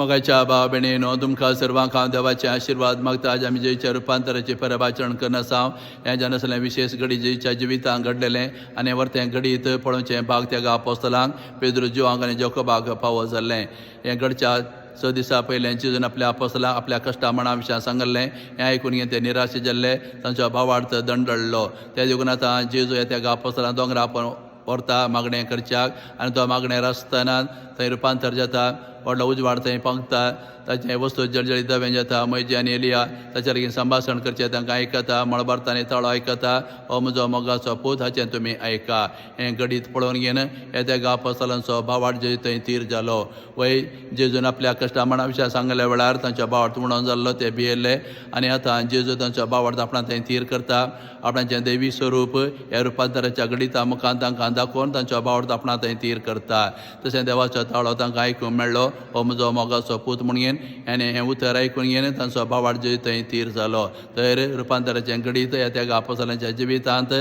मगाच्या भाव भयणीनो तुमकां सर्वांक हांव देवाचे आशिर्वाद मागता आज आमी जेच्या रुपांतराचें परभाचरण करना साव हें जावन आसलें विशेष घडी जेच्या जिवितांत घडलेलें आनी वर्तें घडीत पळोवचें भाग त्या अपोस्तलांक पेद्रू जोवांक आनी जोकोबाक फावो जाल्लें हें घडच्या 6 दिसां पयलें जेजून आपल्या अपोस्तलांक आपल्या कश्टा मना विशयां सांगलें हें आयकून ते निराश जाल्ले तांचो भावार्थ दंडळ्ळो त्या देखून आतां जेजू त्या अपोस्तलांक दोंगरा व्हरता मागणें करच्याक आनी तो मागणें रस्ताना थंय रुपांतर जाता व्हडलो उजवाड थंय पावता ताचे वस्तू जळजळीत दवें जाता मैजी आनी एलिया ताचे लागीं संभाशण करचें तांकां आयकता मळबारता आनी ताळो आयकता हो म्हजो मोगाचो पूत हाचें तुमी आयका हें घडीत पळोवन घेवन येद्या अपोस्तलांचो भावार्थ जे थंय थीर जालो वय जेजून आपल्या कश्टा मना विशयां सांगल्या वेळार तांचो भावार्थ म्हणून जाल्लो ते भियेल्ले आनी आतां जेजू तांचो भावार्थ आपणा थंय थीर करता आपणाचें दैवी स्वरूप ह्या रुपांतराच्या घडिता मुखार तांकां दाखोवन तांचो भावार्थ आपणा थंय थीर करता तशें देवाचो ताळो तांकां आयकूंक मेळ्ळो हो म्हजो मोगाचो पूत म्हणून आनी हें उतर आयकून घेवन तांचो भावार्थ जे थंय थीर जालो तर रुपांतराचें घडीत त्या अपोस्तलांच्या जिवितांत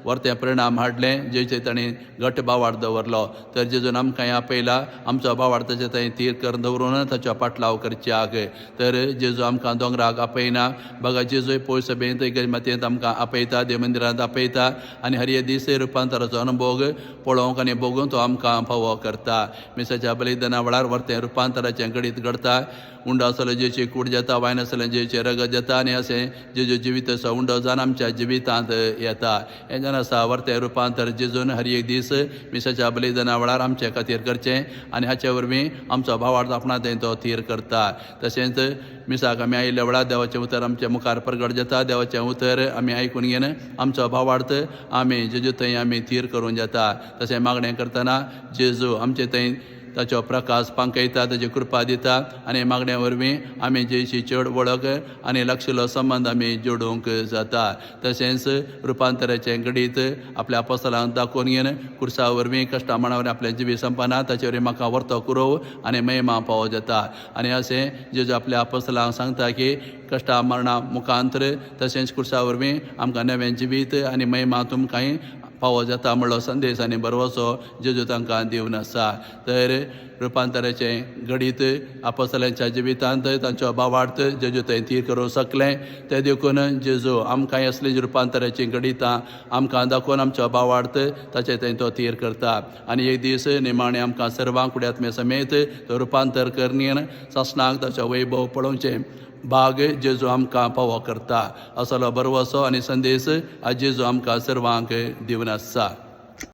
वर्तें परिणाम हाडले जेचे ताणें घट्ट भावार्थ दवरलो तर जेजून आमकां हें आपयला आमचो भावार्थाचें थंय थीर करून दवरून ताचो पाटलाव करच्याक तर जेजू आमकां दोंगराक आपयना बघा जेजूय पयस सभेंत गजमातेंत आमकां आपयता देव मंदिरांत आपयता आनी हर एक दीस रुपांतराचो अनुभव पळोवंक आनी बघूंक तो आमकां फावो करता मिसाच्या बलिदाना वेळार वर्तें रुपांतराचें घडीत घडता उंडो आसलो जेची कूड जाता वायन आसलें जेचे रगत जाता आनी अशें जेजू जिवीत असो उंडो जावन आमच्या जिवितांत येता हें जावन आसा वर्तें रुपांतर जेजून हर एक दीस मिसाच्या बलिदाना वेळार आमचे खातीर करचें आनी हाचे वरवीं आमचो भावार्थ आपणा थंय तो थीर करता तशेंच मिसाक आमी आयिल्ल्या वेळार देवाचें उतर आमच्या मुखार प्रगट जाता देवाचें उतर आमी आयकून घेवन आमचो भावार्थ आमी जेजू थंय आमी थीर करूं जाता तशें मागणें करतना जेजू आमचे थंय ताचो प्रकाश पांकयता ताची कृपा दिता आनी मागण्या वरवीं आमी जेची चड वळख आनी लागशिल्लो संबंद आमी जोडूंक जाता तशेंच रुपांतराचें घडीत आपल्या अपोस्तलांक दाखोवन घेवन कुर्सा वरवीं कश्टा मना वरवीं आपलें जिवी संपना ताचे वरवीं म्हाका वर्तो कुरव आनी महिमा फावो जाता आनी अशें जेजू आपल्या अपोस्तलांक सांगता की कश्टा मरणा मुखांतर तशेंच कुर्सा वरवीं आमकां नवें जिवीत आनी महिमा तुमकांय फावो जाता म्हणलो संदेश आनी बरवसो जेजू तांकां दिवन आसा तर रुपांतराचें घडीत अपोस्तलांच्या जिवितांत तांचो भावार्थ जेजू थंय थीर करूं शकलें ते देखून जेजू आमकां असलीं रुपांतराचीं घडितां आमकां दाखोवन आमचो भावार्थ ताचे थंय तो थीर करता आनी एक दीस निमाणें आमकां सर्वांक कुड्यात्मे समेत तो रुपांतर करनीन सासणाक ताचो वैभव पळोवचें भाग जेजू आमकां फावो करता असलो बरवसो आनी संदेश आज जेजू आमकां सर्वांक दिवन आसा